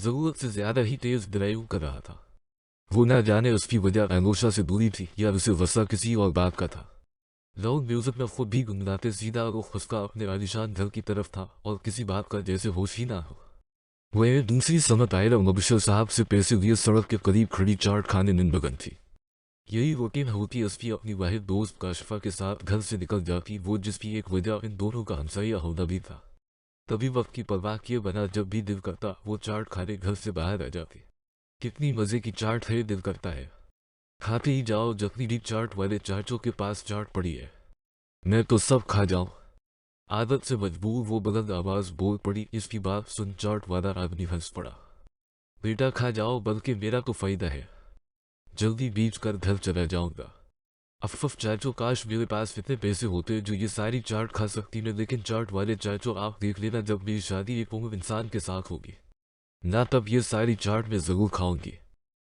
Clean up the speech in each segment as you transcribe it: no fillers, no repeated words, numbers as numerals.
जरूरत से ज्यादा ही तेज ड्राइव कर रहा था। वो न जाने उसकी वजह आगोशा से दूरी थी या उसे वसा किसी और बात का था। लाउड म्यूजिक में खुद भी गुनगुनाते सीधा रुख उसका अपने आलिशान घर की तरफ था और किसी बात का जैसे होश ही ना हो। वह दूसरी सनत आयरा मुबशर साहब से पैसे लिए सड़क के करीब खड़ी चाट खाने निंदगन थी। यही रूटीन होती उसकी अपनी वाहिद दोस्त काशिफा के साथ घर से निकल जाती, वो जिसकी एक वजह इन दोनों का हमसाया होना भी था। तभी वक्त की परवाह किए बना जब भी दिल करता वो चाट खाने घर से बाहर आ जाती। कितनी मजे की चाट है, दिल करता है खाते ही जाओ। जखनी डी चाट वाले चाचों के पास चाट पड़ी है, मैं तो सब खा जाऊं। आदत से मजबूर वो बुलंद आवाज बोल पड़ी। इसकी बात सुन चाट वाला आदमी हंस पड़ा। बेटा खा जाओ, बल्कि मेरा तो फायदा है, जल्दी बीच कर घर चला जाऊंगा। अफफ चाचो, काश मेरे पास इतने पैसे होते जो ये सारी चाट खा सकती मैं, लेकिन चाट वाले चाचो आप देख लेना, जब मेरी शादी एक उम्र इंसान के साथ होगी ना, तब ये सारी चाट मैं जरूर खाऊंगी।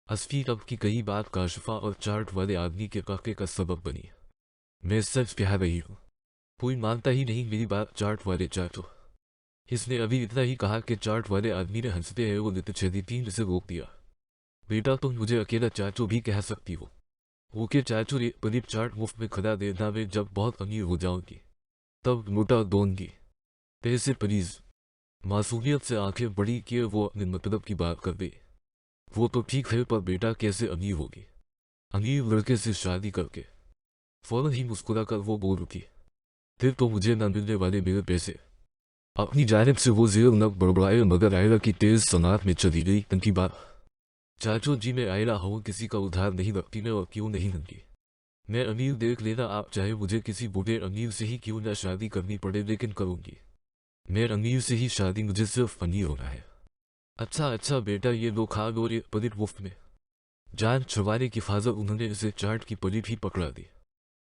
असफी अब की कही बात काशिफा और चाट वाले आदमी के काके का सबब बनी। मैं सच कह रही हूँ, कोई मानता ही नहीं मेरी बात चाट वाले चाचो। इसने अभी इतना ही कहा कि चाट वाले आदमी ने हंसते हैं वो नित्य से रोक दिया। बेटा तुम मुझे अकेला चाचो भी कह सकती हो। ओके चाचू, ये पनीर चाट मुफ्त में खिला देना, मैं जब बहुत अमीर हो जाऊंगी तब मोटा दूंगी पैसे प्लीज। मासूमियत से आंखें बड़ी किए वो अपने मतलब की बात कर दे। वो तो ठीक है, पर बेटा कैसे अमीर होगी? अमीर लड़के से शादी करके। फौरन ही मुस्कुरा कर वो बोल उठी, फिर तो मुझे न मिलने वाले मेरे पैसे। अपनी जानिब से वो जेर नक बड़बड़ाए, मगर आयरा की तेज सनात में चली गई तनकी बात। चाचो जी, मैं आयरा हूँ, किसी का उधार नहीं रखती मैं, और क्यों नहीं नंगी। मैं अमीर देख लेना आप, चाहे मुझे किसी बूढ़े अमीर से ही क्यों ना शादी करनी पड़े, लेकिन करूंगी। मैं अमीर से ही शादी, मुझे सिर्फ अमीर होना है। अच्छा अच्छा बेटा, ये लो खा लो, ये पनीर मुफ्त में। जान छुड़वाने की फाजत उन्होंने इसे चाट की पनीर ही पकड़ा दी।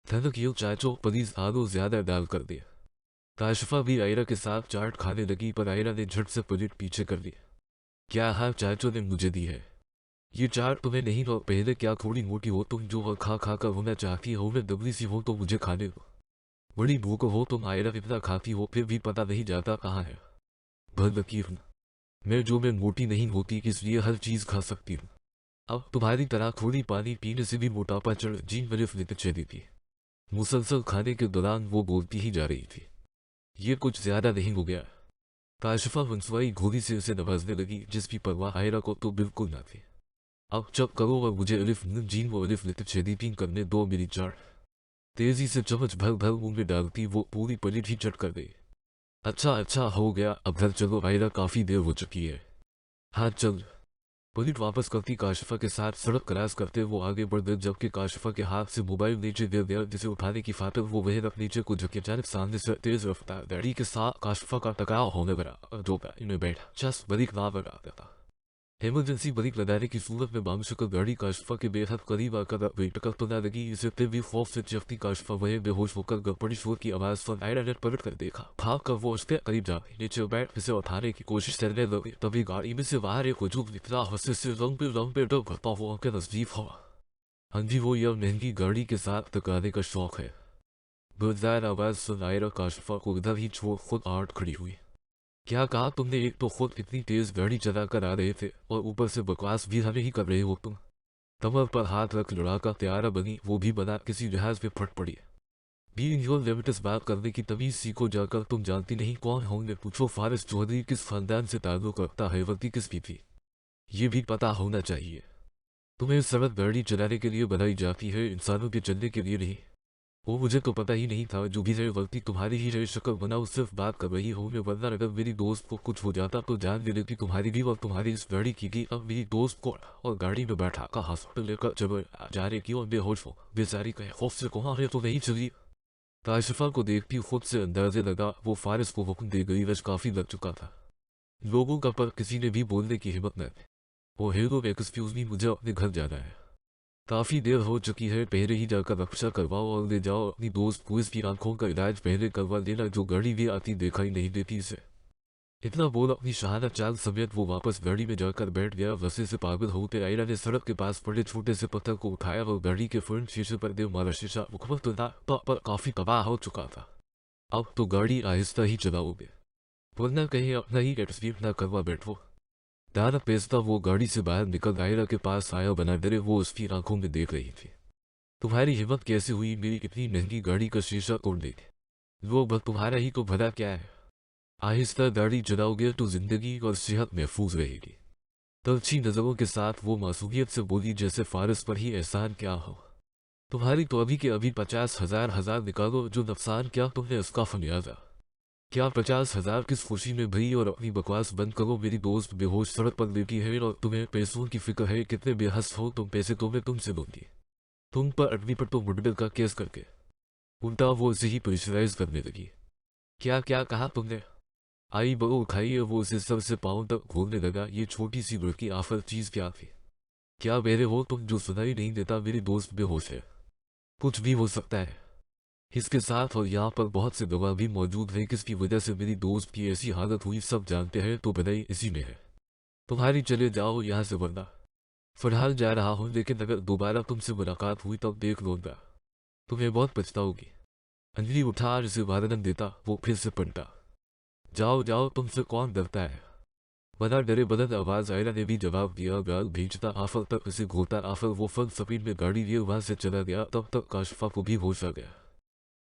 थनक यो चाचो, पनीर आलू ज्यादा डाल कर दिया। काशिफा भी आयरा के साथ चाट खाने लगी, पर आयरा ने झट से पनीर पीछे कर लिया। क्या हाँ, चाचो ने मुझे दी है ये चाट, तुम्हें नहीं तो पहले क्या थोड़ी मोटी हो तुम, जो खा खा कर होना चाहती हो, मैं दबली सी हो तो मुझे खाने दो। बड़ी भूख हो तुम, आयरा इतना खाती हो फिर भी पता नहीं जाता कहाँ है। बदलकीर, मैं मोटी नहीं होती इसलिए हर चीज खा सकती हूँ। अब तुम्हारी तरह थोड़ी पानी पीने से भी मोटापा चढ़ जीन मेरे फिलित चली थी। मुसलसल खाने के दौरान वो बोलती ही जा रही थी, ये कुछ ज्यादा नहीं हो गया? काशिफा वंसवाई घोड़ी से उसे नवाजने लगी, जिसकी परवाह आयरा को तो बिल्कुल ना थी। अब चप करो और मुझे अलिफ नून जीन व अलिफ लिटिफ शेदीपीन करने दो मेरी चाट। तेजी से चम्मच भर भर मुंह में डालती वो पूरी पनीर ही चट कर गई। अच्छा अच्छा हो गया, अब घर चलो, आयरा काफी देर हो चुकी है। हाँ चल। पनीर वापस करती काशिफा के साथ सड़क क्रॉस करते वो आगे बढ़ गए, जबकि काशिफा के हाथ से मोबाइल नीचे गिर गया, जिसे उठाने की खातिर वो वह रख नीचे को झुके जानिब सामने से तेज रफ्तार गाड़ी के साथ काशिफा का टकराव होने लगा, जो इनमें बैठा चस बड़ी खराब लगा देता। इमरजेंसी ब्रेक लगाने की सूरत में बामशक्ल गाड़ी काशिफा के बेहद करीब आकर टक्कर तो न लगी, इसे फिर भी खौफ से चखती काशिफा वहीं बेहोश होकर गड़बड़ी शोर की आवाज सुन आयरा ने पलट कर देखा। भाग कर वो उसके करीब जा नीचे बैठ इसे उठाने की कोशिश करने लगी, तभी गाड़ी में से बाहर एक वजूद निकला, हंसे से रंग पे डर करता हुआ उनके नजदीक हुआ। हाँ जी, वो यह महंगी गाड़ी के साथ टकराने का शौक है। बेजार आवाज सुन आयरा काशिफा को इधर ही छोड़ खुद आर्ट खड़ी हुई। क्या कहा तुमने? एक तो खुद इतनी तेज गाड़ी चला कर आ रहे थे और ऊपर से बकवास भी हमें ही कर रहे हो तुम। कमर पर हाथ रख लड़ाका तैयारा बनी, वो भी बना किसी जहाज पे फट पड़ी। बीइंग योर लिमिट्स बात करने की तमीज सीखो जाकर, तुम जानती नहीं कौन होंगे। पूछो फारिस चौधरी किस खानदान से ताल्लुक रखता है, वर्दी किस भी थी, ये भी पता होना चाहिए। तुम्हें सड़क गाड़ी चलाने के लिए बनाई जाती है, इंसानों के चलने के लिए नहीं। वो मुझे तो पता ही नहीं था, जो भी रहे गलती तुम्हारी ही रहे, शक्ल बनाओ सिर्फ बात कर रही हो मैं, वरना अगर मेरी दोस्त को कुछ हो जाता तो जान दे देती तुम्हारी भी और तुम्हारी इस गाड़ी की भी। अब मेरी दोस्त को और गाड़ी में बैठा का हॉस्पिटल लेकर जब जा रही की और बेहोश हो बेचारी कहे खौफ से कहाँ है तो नहीं चली। काशिफा को देखती खुद से अंदाजे लगा वो फारिस को हुक्म दे गई, रश काफी लग चुका था लोगों का, पर किसी ने भी बोलने की हिम्मत न थी। वो हीरो एक्सक्यूज मी, मुझे अपने घर जाना है, काफी देर हो चुकी है, पहले ही जाकर रक्षा करवाओ और ले जाओ अपनी दोस्त को, इसकी आंखों का इलाज पहले करवा देना, जो गाड़ी भी आती दिखाई नहीं देती इसे। इतना बोल अपनी शहाना चाल समेत वो वापस गाड़ी में जाकर बैठ गया। वैसे से पागल होते आयरा ने सड़क के पास पड़े छोटे से पत्थर को उठाया और गाड़ी के फ्रंट शीशे पर दे मारा। शीशा मुकम्मल तो था पर काफी तबाह हो चुका था। अब तो गाड़ी आहिस्ता ही चलाओगे, वरना कहीं अपना ही एक्सीडेंट ना करवा बैठो। दाना पेस्ता वो गाड़ी से बाहर निकल आयरा के पास आया, बना डरे वो उसकी आंखों में देख रही थी। तुम्हारी हिम्मत कैसे हुई मेरी इतनी महंगी गाड़ी का शीशा तोड़ दे? वो बस तुम्हारा ही तो भला क्या है? आहिस्ता गाड़ी चलाओगे तो जिंदगी और सेहत महफूज रहेगी। तलछी नजरों के साथ वो मासूमियत से बोली जैसे फारस पर ही एहसान क्या हो। तुम्हारी तो अभी के अभी 50,000 निकालो, जो नुकसान क्या तुमने उसका खमियाजा। क्या 50,000 किस खुशी में भई? और अपनी बकवास बंद करो, मेरी दोस्त बेहोश सड़क पर लेटी है और तुम्हें पैसों की फिक्र है। कितने बेहस हो तुम, पैसे तो मैं तुमसे लूंगी। तुम पर अडमी पर तो मुठभेड़ का केस करके। उल्टा वो उसे ही प्रेशराइज करने लगी। क्या क्या कहा तुमने? आई बगो उठाई वो उसे सर से पाँव तक घूरने लगा। ये छोटी सी लड़की आफर चीज क्या थी? क्या मेरे हो तुम जो सुनाई नहीं देता? मेरी दोस्त बेहोश है, कुछ भी हो सकता है इसके साथ, और यहाँ पर बहुत से गवाह भी मौजूद हैं। किसकी वजह से मेरी दोस्त की ऐसी हालत हुई सब जानते हैं, तो भलाई इसी में है। तुम्हारी चले जाओ यहाँ से, वरना फिलहाल जा रहा हूँ, लेकिन अगर दोबारा तुमसे मुलाकात हुई तब देख लूंगा, तुम्हें बहुत पछताओगी। अंजलि उठा जिसे वादन देता वो फिर से पलटा। जाओ जाओ, तुमसे कौन डरता है? बना डरे बदन आवाज आयरा ने भी जवाब दिया। गाल भेजता आफर तक उसे घोता आफर वो फल स्पीड में गाड़ी लिए वहां से चला गया। तब तक काशिफा को भी होश आ गया।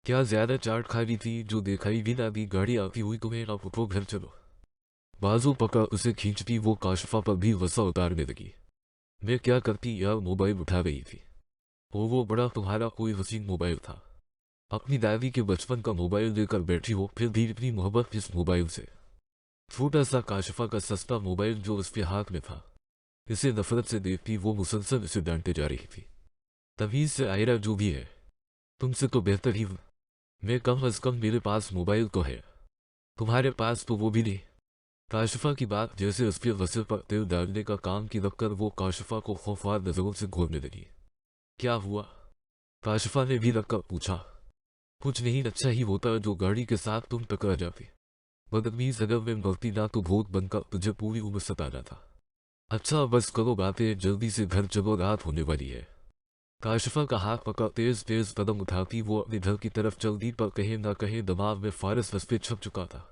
क्या ज्यादा चाट खा रही थी जो दिखाई भी ना दी? गाड़ी आती हुई, तुम्हें अब उठो, घर चलो। बाजू पकड़ उसे खींचती वो काशिफा पर भी वसा उतारने लगी। मैं क्या करती यार, मोबाइल उठा रही थी। वो बड़ा तुम्हारा कोई हसीन मोबाइल था? अपनी दादी के बचपन का मोबाइल लेकर बैठी हो, फिर भी इतनी मोहब्बत इस मोबाइल से? छोटा सा काशिफा का सस्ता मोबाइल जो उसके हाथ में था। इसे नफरत से देखती वो मुसलसल इसे डांटते जा रही थी। तमीज से आयरा जो भी है, तुमसे तो बेहतर ही हूं मैं, कम अज कम मेरे पास मोबाइल तो है, तुम्हारे पास तो वो भी नहीं। काशिफा की बात जैसे उसके वसे पर तेल डालने का काम की रखकर वो काशिफा को खौफनाक नजरों से घूरने लगी। क्या हुआ? काशिफा ने भी रखकर पूछा। कुछ नहीं, अच्छा ही होता जो गाड़ी के साथ तुम टकरा जाती। बदतमीज, अगर मैं गलती ना तो भूत बनकर तुझे पूरी उम्र सताना था। अच्छा बस करो बातें, जल्दी से घर चलो, रात होने वाली है। काशिफा का हाथ पकड़ तेज तेज कदम उठाती वो अपने घर की तरफ चल दी, पर कहे ना कहे दिमाग में फारस रस पे छप चुका था।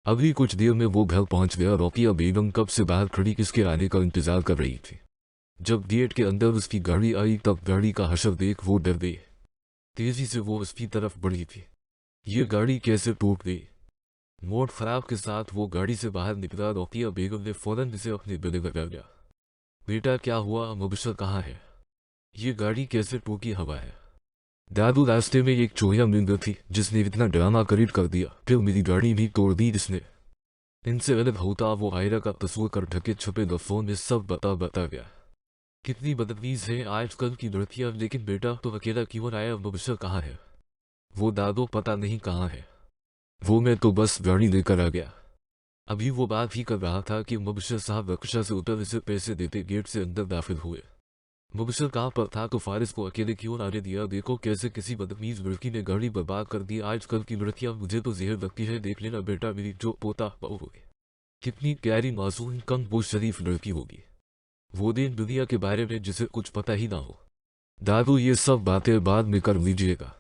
अभी कुछ देर में वो घर पहुंच गया। रोकिया बेगम कब से बाहर खड़ी किसके आने का इंतजार कर रही थी। जब गेट के अंदर उसकी गाड़ी आई तब गाड़ी का हशर देख वो डर गई। तेजी से वो उसकी तरफ बढ़ी थी। ये गाड़ी कैसे टूट गई? मोड़ खराब के साथ वो गाड़ी से बाहर निकला। रोकिया बेगम ने फौरन इसे अपने गले लगा लिया। बेटा क्या हुआ? मुबशर कहाँ है? ये गाड़ी कैसे टूटी? हवा है। दादू, रास्ते में एक चोरिया मिल थी जिसने इतना ड्रामा क्रिएट कर दिया, फिर मेरी गाड़ी भी तोड़ दी जिसने। इनसे अलग होता वो आयरा का तस्वीर कर ढके छुपे लफ्जों में सब बता गया। कितनी बदतमीज है आजकल की लड़कियां। लेकिन बेटा तो अकेला क्यों आया? मुबशर कहाँ है? वो दादू पता नहीं कहाँ है, वो मैं तो बस गाड़ी लेकर आ गया। अभी वो बात ही कर रहा था कि मुबशर साहब रक्षा से उतर इसे पैसे देते गेट से अंदर दाखिल हुए। मुबशर कहाँ पर था तो फारिस को अकेले क्यों आने दिया? देखो कैसे किसी बदतमीज लड़की ने गाड़ी बर्बाद कर दी। आजकल की लड़कियां मुझे तो जहर लगती है। देख लेना बेटा, मेरी जो पोता बहू होगी, कितनी प्यारी मासूम कम वो शरीफ लड़की होगी। वो दिन दुनिया के बारे में जिसे कुछ पता ही ना हो। दादू ये सब बातें बाद में कर लीजिएगा,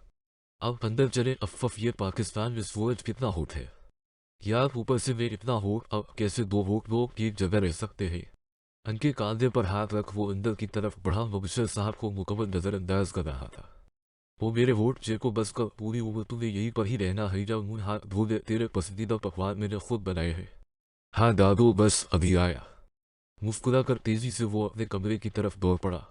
अब अंदर चले। अफफ, ये पाकिस्तान में सूरज कितना होट है यार, ऊपर से मैं इतना होट, अब कैसे दो होट लोग एक जगह रह सकते हैं? उनके कांधे पर हाथ रख वो अंदर की तरफ बढ़ा। मुबशर साहब को मुकम्मल नजरअंदाज कर रहा था। वो मेरे वोट जे को बस कर, पूरी उम्र तुम्हें यहीं पर ही रहना है। जब मुंह हाथ धो ले, तेरे पसंदीदा पकवान मैंने खुद बनाए हैं। हाँ दादू, बस अभी आया। मुस्कुरा कर तेजी से वो अपने कमरे की तरफ दौड़ पड़ा।